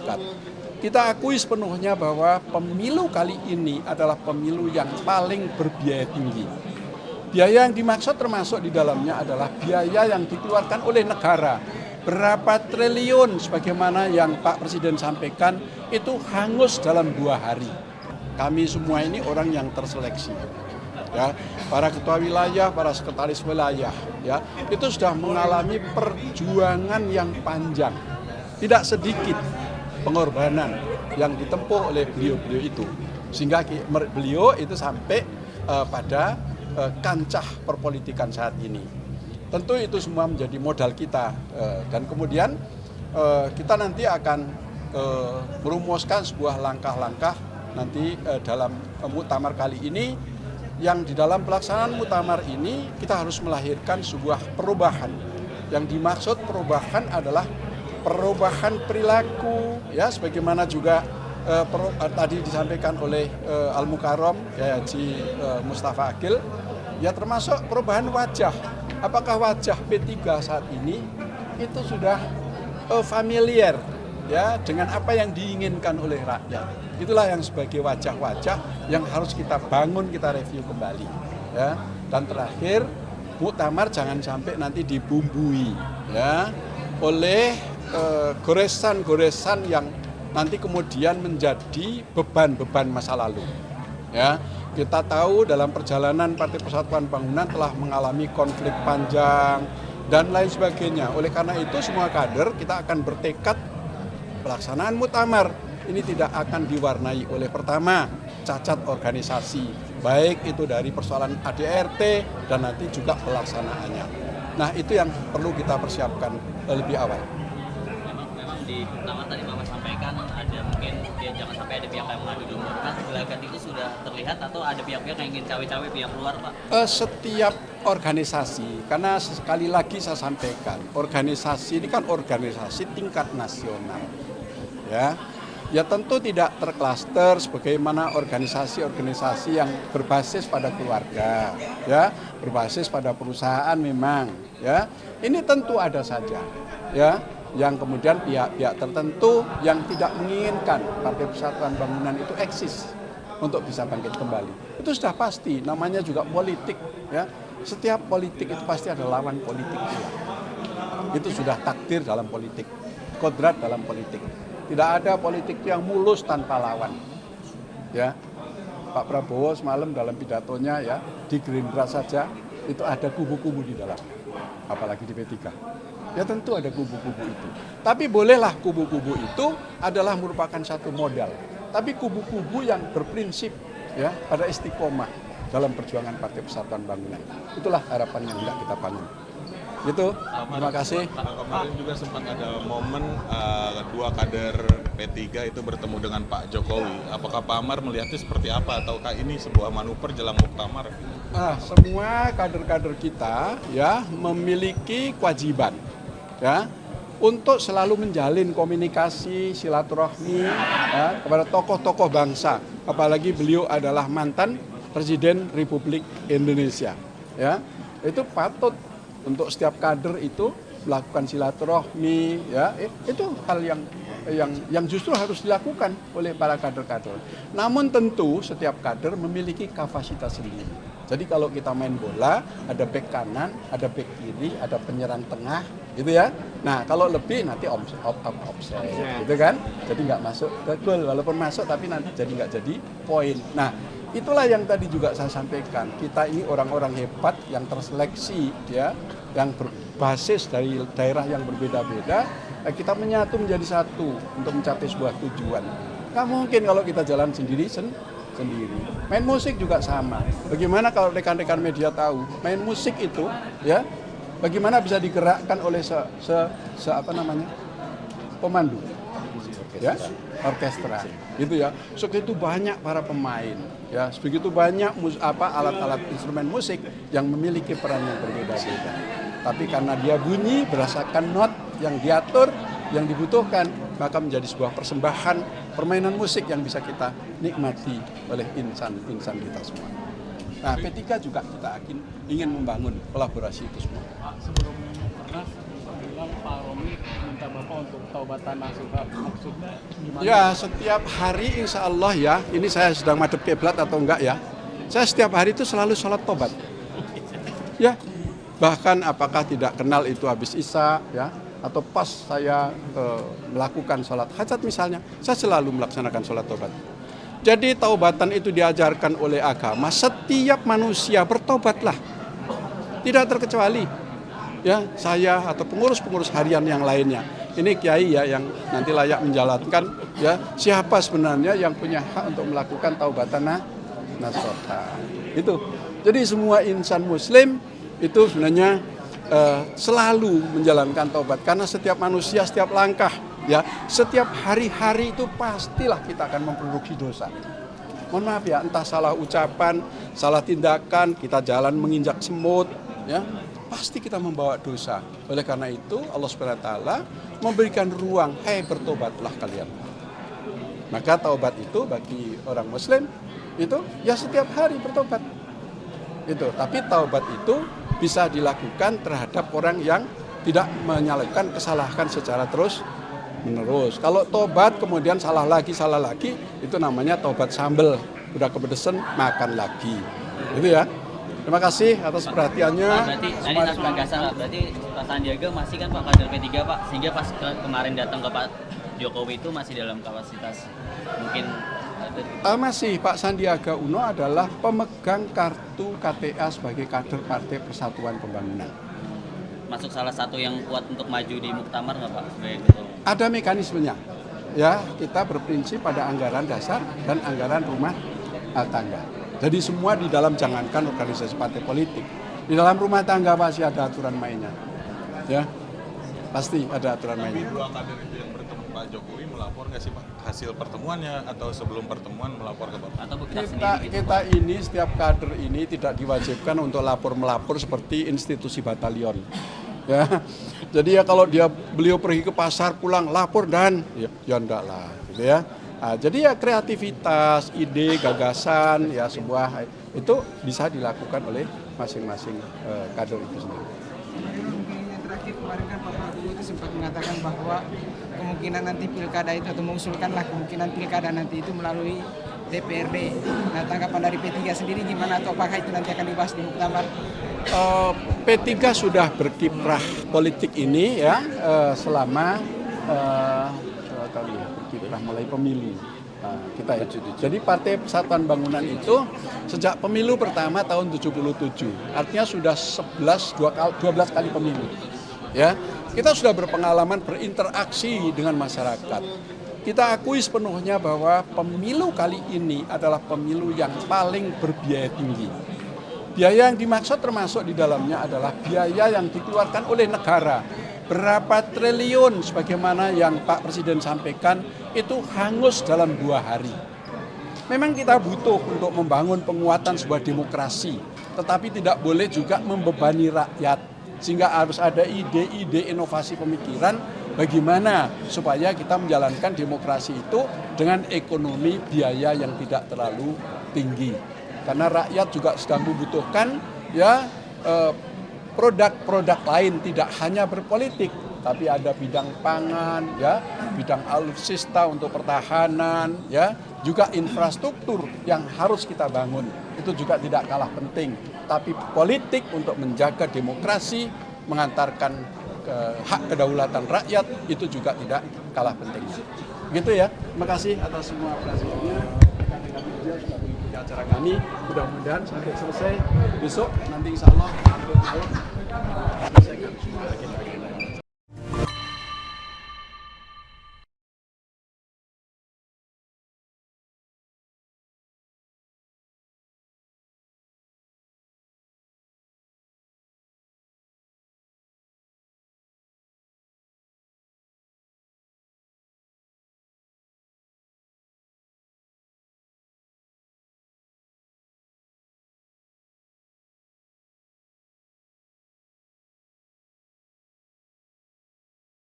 masyarakat. Kita akui sepenuhnya bahwa pemilu kali ini adalah pemilu yang paling berbiaya tinggi. Biaya yang dimaksud termasuk di dalamnya adalah biaya yang dikeluarkan oleh negara. Berapa triliun sebagaimana yang Pak Presiden sampaikan itu hangus dalam 2 hari. Kami semua ini orang yang terseleksi. Ya, para ketua wilayah, para sekretaris wilayah, ya, itu sudah mengalami perjuangan yang panjang. Tidak sedikit pengorbanan yang ditempuh oleh beliau-beliau itu. Sehingga beliau itu sampai pada kancah perpolitikan saat ini. Tentu itu semua menjadi modal kita dan kemudian kita nanti akan merumuskan sebuah langkah-langkah nanti dalam muktamar kali ini, yang di dalam pelaksanaan muktamar ini kita harus melahirkan sebuah perubahan. Yang dimaksud perubahan adalah perubahan perilaku, ya, sebagaimana juga tadi disampaikan oleh Al-Mukarram ya, Haji Mustafa Akil, ya, termasuk perubahan wajah. Apakah wajah P3 saat ini itu sudah familiar, ya, dengan apa yang diinginkan oleh rakyat? Itulah yang sebagai wajah-wajah yang harus kita bangun, kita review kembali, ya. Dan terakhir, muktamar jangan sampai nanti dibumbui, ya, oleh goresan-goresan yang nanti kemudian menjadi beban-beban masa lalu. Ya, kita tahu dalam perjalanan Partai Persatuan Bangunan telah mengalami konflik panjang dan lain sebagainya. Oleh karena itu semua kader kita akan bertekad pelaksanaan muktamar ini tidak akan diwarnai oleh pertama cacat organisasi, baik itu dari persoalan ADRT dan nanti juga pelaksanaannya. Nah, itu yang perlu kita persiapkan lebih awal. Memang di muktamar tadi Mama sampaikan ada mungkin jangan sampai ada pihak yang mengadu domba. Kan gelagat itu sudah terlihat atau ada pihak-pihak yang ingin cawe-cawe pihak luar, Pak? Setiap organisasi, karena sekali lagi saya sampaikan, organisasi ini kan organisasi tingkat nasional, ya. Ya tentu tidak terklaster sebagaimana organisasi-organisasi yang berbasis pada keluarga, ya, berbasis pada perusahaan memang, ya. Ini tentu ada saja, ya, yang kemudian pihak-pihak tertentu yang tidak menginginkan Partai Persatuan Bangunan itu eksis untuk bisa bangkit kembali. Itu sudah pasti, namanya juga politik, ya. Setiap politik itu pasti ada lawan politik. Itu sudah takdir dalam politik, kodrat dalam politik. Tidak ada politik yang mulus tanpa lawan. Ya, Pak Prabowo semalam dalam pidatonya, ya, di Gerindra saja itu ada kubu-kubu di dalam, apalagi di P3. Ya tentu ada kubu-kubu itu. Tapi bolehlah kubu-kubu itu adalah merupakan satu modal. Tapi kubu-kubu yang berprinsip, ya, pada istiqomah dalam perjuangan Partai Persatuan Bangunan. Itulah harapan yang hendak kita bangun. Gitu, terima kasih. Kemarin juga sempat ada momen dua kader P3 itu bertemu dengan Pak Jokowi. Apakah Pak Amar melihatnya seperti apa? Ataukah ini sebuah manuver jelang muktamar? Semua kader-kader kita, ya, memiliki kewajiban, ya, untuk selalu menjalin komunikasi silaturahmi, ya, kepada tokoh-tokoh bangsa. Apalagi beliau adalah mantan Presiden Republik Indonesia, ya. Itu patut untuk setiap kader itu melakukan silaturahmi, ya, itu hal yang justru harus dilakukan oleh para kader-kader. Namun tentu setiap kader memiliki kapasitas sendiri. Jadi kalau kita main bola, ada bek kanan, ada bek kiri, ada penyerang tengah, gitu ya. Nah, kalau lebih nanti offside, gitu kan? Jadi nggak masuk ke gol, walaupun masuk tapi nanti jadi nggak jadi poin. Nah, itulah yang tadi juga saya sampaikan. Kita ini orang-orang hebat yang terseleksi, ya, yang berbasis dari daerah yang berbeda-beda. Kita menyatu menjadi satu untuk mencapai sebuah tujuan. Nggak mungkin kalau kita jalan sendiri. Main musik juga sama. Bagaimana kalau rekan-rekan media tahu, main musik itu, ya, bagaimana bisa digerakkan oleh pemandu, ya, orkestra, gitu ya. Sebegitu banyak para pemain, ya, sebegitu banyak alat-alat instrumen musik yang memiliki peran yang berbeda-beda. Tapi karena dia bunyi berdasarkan not yang diatur, yang dibutuhkan, maka menjadi sebuah persembahan permainan musik yang bisa kita nikmati oleh insan kita semua. Nah, P3 juga kita ingin membangun kolaborasi itu semua. Sebelum pernah bilang Pak Romi Jokowi minta Bapak untuk taubatan langsung, Pak. Maksudnya gimana? Ya, setiap hari insya Allah ya, ini saya sedang madep kiblat atau enggak ya, saya setiap hari itu selalu sholat tobat. Ya, bahkan apakah tidak kenal itu habis isya ya, atau pas saya melakukan sholat hajat misalnya, saya selalu melaksanakan sholat tobat. Jadi taubatan itu diajarkan oleh agama, setiap manusia bertobatlah, tidak terkecuali ya saya atau pengurus-pengurus harian yang lainnya. Ini kiai ya yang nanti layak menjalankan ya siapa sebenarnya yang punya hak untuk melakukan taubatan nasuha. Itu. Jadi semua insan muslim itu sebenarnya selalu menjalankan taubat karena setiap manusia setiap langkah ya setiap hari-hari itu pastilah kita akan memproduksi dosa. Mohon maaf ya, entah salah ucapan, salah tindakan, kita jalan menginjak semut ya, pasti kita membawa dosa. Oleh karena itu Allah SWT memberikan ruang, bertobatlah kalian. Maka taubat itu bagi orang muslim itu ya setiap hari bertobat. Itu, tapi taubat itu bisa dilakukan terhadap orang yang tidak menyalahkan kesalahan secara terus menerus. Kalau tobat kemudian salah lagi, itu namanya tobat sambel. Udah kepedesan makan lagi. Itu ya. Terima kasih atas perhatiannya. Pak, berarti tadi atas penegasan Pak, berarti Pak Sandiaga masih kan Pak kader P3 Pak, sehingga pas kemarin datang ke Pak Jokowi itu masih dalam kapasitas mungkin masih Pak Sandiaga Uno adalah pemegang kartu KTA sebagai kader Partai Persatuan Pembangunan. Masuk salah satu yang kuat untuk maju di muktamar nggak Pak? Sebagai ketua? Ada mekanismenya. Ya, kita berprinsip pada anggaran dasar dan anggaran rumah tangga. Jadi semua di dalam, jangankan organisasi partai politik, di dalam rumah tangga pasti ada aturan mainnya. Ya, pasti ada aturan mainnya. Dua kader itu yang bertemu Pak Jokowi melapor nggak sih Pak hasil pertemuannya atau sebelum pertemuan melapor ke Bapak? Atau kita sendiri gitu, kita ini setiap kader ini tidak diwajibkan untuk melapor seperti institusi batalion. Ya, jadi ya kalau beliau pergi ke pasar pulang lapor dan ya enggak lah, gitu ya. Nah, jadi ya kreativitas, ide, gagasan, ya sebuah itu bisa dilakukan oleh masing-masing kader itu sendiri. Mungkin yang terakhir kemarin kan Pak Prabowo itu sempat mengatakan bahwa kemungkinan nanti pilkada itu atau mengusulkanlah kemungkinan pilkada nanti itu melalui DPRD. Nah, tanggapan dari P3 sendiri gimana atau apakah itu nanti akan dibahas di muktamar? P3 sudah berkiprah politik ini ya selama berkiprah mulai pemilu. Nah, kita ya. Jadi Partai Persatuan Bangunan itu sejak pemilu pertama tahun 77, artinya sudah 12 kali pemilu. Ya, kita sudah berpengalaman berinteraksi dengan masyarakat. Kita akui sepenuhnya bahwa pemilu kali ini adalah pemilu yang paling berbiaya tinggi. Biaya yang dimaksud termasuk di dalamnya adalah biaya yang dikeluarkan oleh negara. Berapa triliun sebagaimana yang Pak Presiden sampaikan itu hangus dalam 2 hari. Memang kita butuh untuk membangun penguatan sebuah demokrasi, tetapi tidak boleh juga membebani rakyat. Sehingga harus ada ide-ide inovasi pemikiran bagaimana supaya kita menjalankan demokrasi itu dengan ekonomi biaya yang tidak terlalu tinggi. Karena rakyat juga sedang membutuhkan ya produk-produk lain, tidak hanya berpolitik, tapi ada bidang pangan, ya, bidang alutsista untuk pertahanan, ya, juga infrastruktur yang harus kita bangun. Itu juga tidak kalah penting. Tapi politik untuk menjaga demokrasi, mengantarkan hak kedaulatan rakyat, itu juga tidak kalah pentingnya. Begitu ya. Terima kasih atas semua perhatiannya. Rekan-rekan media sudah mengikuti acara kami. Mudah-mudahan sampai selesai besok nanti insya Allah malam selesaikan.